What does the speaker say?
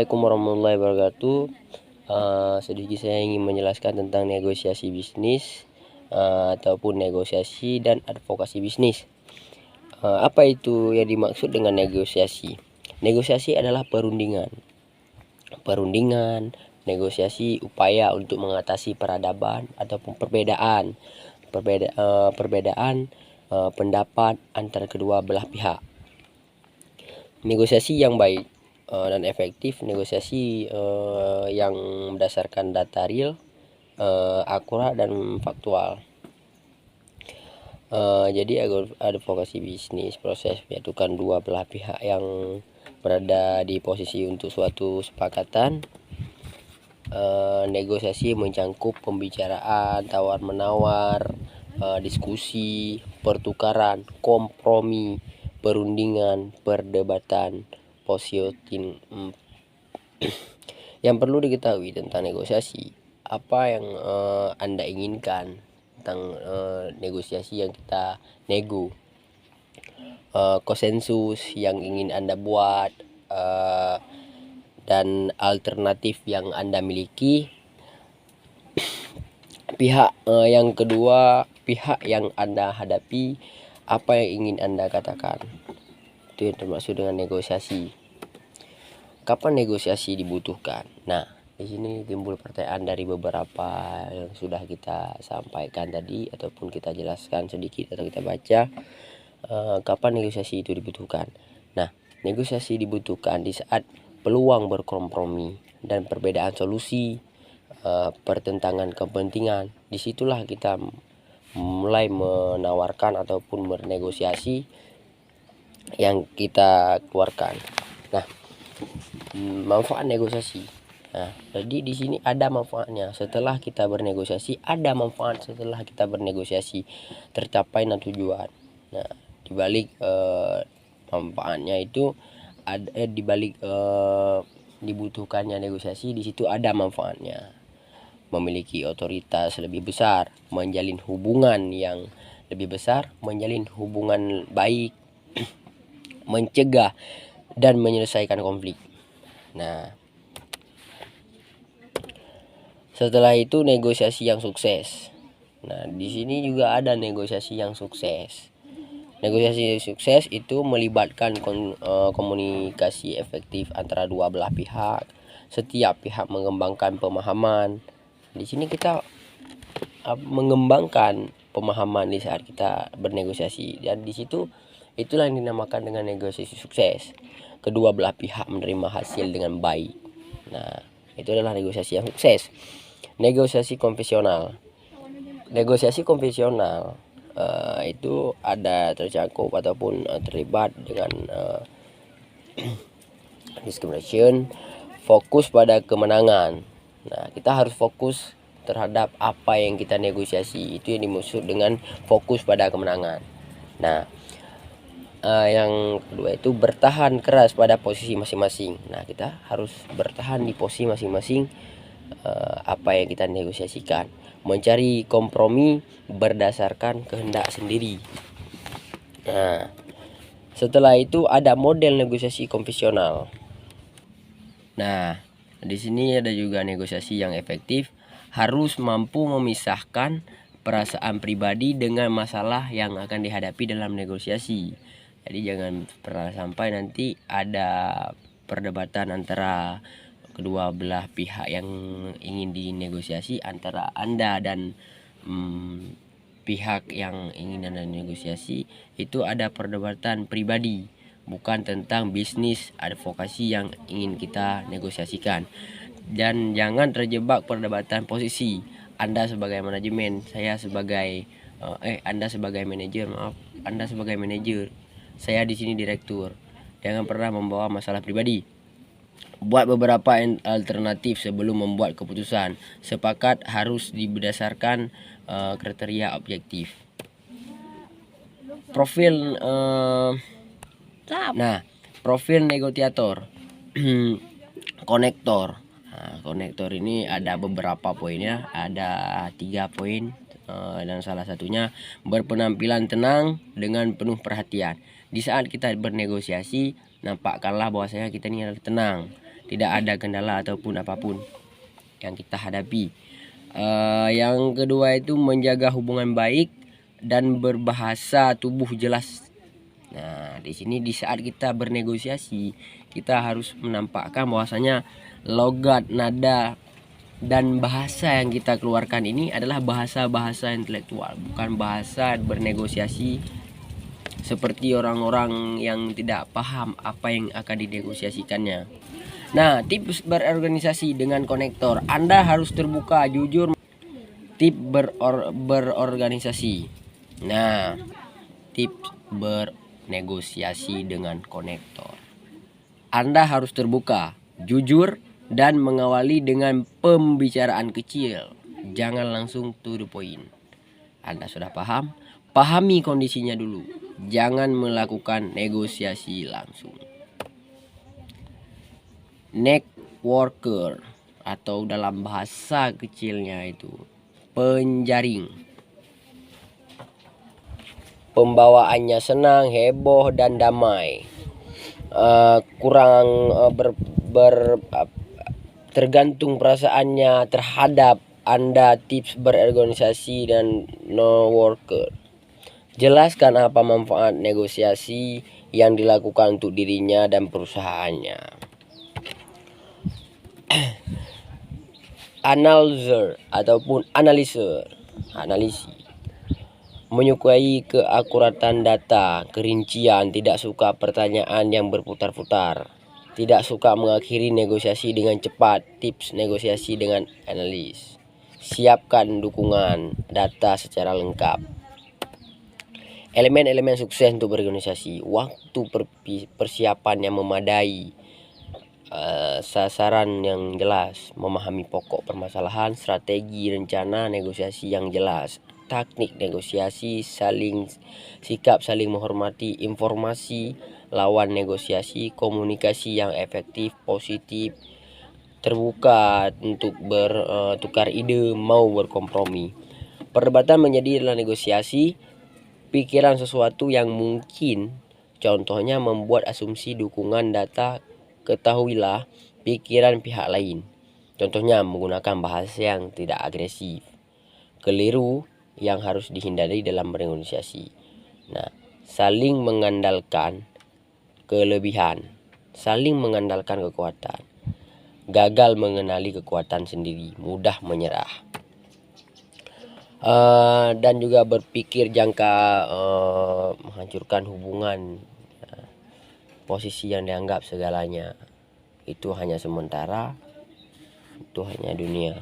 Assalamualaikum warahmatullahi wabarakatuh. Sedikit saya ingin menjelaskan tentang negosiasi bisnis ataupun negosiasi dan advokasi bisnis. Apa itu yang dimaksud dengan negosiasi? Negosiasi adalah perundingan, negosiasi upaya untuk mengatasi peradaban ataupun perbedaan pendapat antara kedua belah pihak. Negosiasi yang baik dan efektif, negosiasi yang berdasarkan data real, akurat dan faktual. Jadi advokasi bisnis proses menyatukan dua belah pihak yang berada di posisi untuk suatu kesepakatan. Negosiasi mencangkup pembicaraan, tawar-menawar, diskusi, pertukaran, kompromi, perundingan, perdebatan, positioning. Yang perlu diketahui tentang negosiasi, apa yang Anda inginkan tentang negosiasi yang kita nego, konsensus yang ingin Anda buat, dan alternatif yang Anda miliki. Pihak yang kedua, pihak yang Anda hadapi, apa yang ingin Anda katakan. Itu yang termasuk dengan negosiasi. Kapan negosiasi dibutuhkan? Nah, di sini timbul pertanyaan dari beberapa yang sudah kita sampaikan tadi ataupun kita jelaskan sedikit atau kita baca. Kapan negosiasi itu dibutuhkan? Nah, negosiasi dibutuhkan di saat peluang berkompromi dan perbedaan solusi, pertentangan kepentingan. Disitulah kita mulai menawarkan ataupun bernegosiasi yang kita keluarkan. Nah, manfaat negosiasi. Nah, jadi di sini ada manfaatnya. Setelah kita bernegosiasi, ada manfaat setelah kita bernegosiasi tercapai tujuan. Nah, dibalik manfaatnya itu ada dibalik dibutuhkannya negosiasi, di situ ada manfaatnya. Memiliki otoritas lebih besar, menjalin hubungan yang lebih besar, menjalin hubungan baik, mencegah dan menyelesaikan konflik. Nah, setelah itu negosiasi yang sukses. Nah, di sini juga ada negosiasi yang sukses. Negosiasi yang sukses itu melibatkan komunikasi efektif antara dua belah pihak. Setiap pihak mengembangkan pemahaman. Di sini kita mengembangkan pemahaman di saat kita bernegosiasi, dan di situ itulah yang dinamakan dengan negosiasi sukses. Kedua belah pihak menerima hasil dengan baik. Nah, itu adalah negosiasi yang sukses. Negosiasi konvensional. Negosiasi konvensional itu ada tercakup ataupun terlibat dengan discrimination, fokus pada kemenangan. Nah, kita harus fokus terhadap apa yang kita negosiasi. Itu yang dimaksud dengan fokus pada kemenangan. Nah, yang kedua itu bertahan keras pada posisi masing-masing. Nah, kita harus bertahan di posisi masing-masing apa yang kita negosiasikan. Mencari kompromi berdasarkan kehendak sendiri. Nah, setelah itu ada model negosiasi konvensional. Nah, di sini ada juga negosiasi yang efektif, harus mampu memisahkan perasaan pribadi dengan masalah yang akan dihadapi dalam negosiasi. Jadi jangan pernah sampai nanti ada perdebatan antara kedua belah pihak yang ingin dinegosiasi, antara Anda dan pihak yang ingin Anda negosiasi, itu ada perdebatan pribadi, bukan tentang bisnis advokasi yang ingin kita negosiasikan. Dan jangan terjebak perdebatan posisi. Anda sebagai manajemen, saya sebagai Anda sebagai manajer, Anda sebagai manajer, saya di sini direktur. Jangan pernah membawa masalah pribadi. Buat beberapa alternatif sebelum membuat keputusan. Sepakat harus berdasarkan kriteria objektif. Profil profil negosiator. Konektor. Nah, konektor ini ada beberapa poinnya, ada 3 poin, dan salah satunya berpenampilan tenang dengan penuh perhatian. Di saat kita bernegosiasi, nampakkanlah bahwasanya kita ini adalah tenang tidak ada kendala ataupun apapun yang kita hadapi. Yang kedua itu menjaga hubungan baik dan berbahasa tubuh jelas. Nah, di sini di saat kita bernegosiasi, kita harus menampakkan bahwasanya logat, nada, dan bahasa yang kita keluarkan ini adalah bahasa-bahasa intelektual, bukan bahasa bernegosiasi seperti orang-orang yang tidak paham apa yang akan dinegosiasikannya. Nah, tips berorganisasi dengan konektor. Anda harus terbuka, jujur. Tips berorganisasi. Nah, tips bernegosiasi dengan konektor. Anda harus terbuka, jujur, dan mengawali dengan pembicaraan kecil. Jangan langsung to the point. Anda sudah paham? Pahami kondisinya dulu. Jangan melakukan negosiasi langsung. Networker atau dalam bahasa kecilnya itu penjaring. Pembawaannya senang, heboh, dan damai. Tergantung perasaannya terhadap Anda. Tips berorganisasi dan no worker. Jelaskan apa manfaat negosiasi yang dilakukan untuk dirinya dan perusahaannya. Analyzer ataupun analisis. Menyukai keakuratan data, kerincian, tidak suka pertanyaan yang berputar-putar, tidak suka mengakhiri negosiasi dengan cepat. Tips negosiasi dengan analis. Siapkan dukungan data secara lengkap. Elemen-elemen sukses untuk berorganisasi. Waktu persiapan yang memadai, sasaran yang jelas, memahami pokok permasalahan, strategi rencana negosiasi yang jelas, teknik negosiasi, sikap saling menghormati, informasi lawan negosiasi, komunikasi yang efektif, positif, terbuka untuk bertukar ide, mau berkompromi. Perdebatan menjadi adalah negosiasi. Pikiran sesuatu yang mungkin, contohnya membuat asumsi dukungan data. Ketahuilah pikiran pihak lain, contohnya menggunakan bahasa yang tidak agresif. Keliru yang harus dihindari dalam bernegosiasi. Nah, saling mengandalkan kelebihan, saling mengandalkan kekuatan. Gagal mengenali kekuatan sendiri, mudah menyerah. Dan juga berpikir jangka, menghancurkan hubungan. Posisi yang dianggap segalanya itu hanya sementara, itu hanya dunia.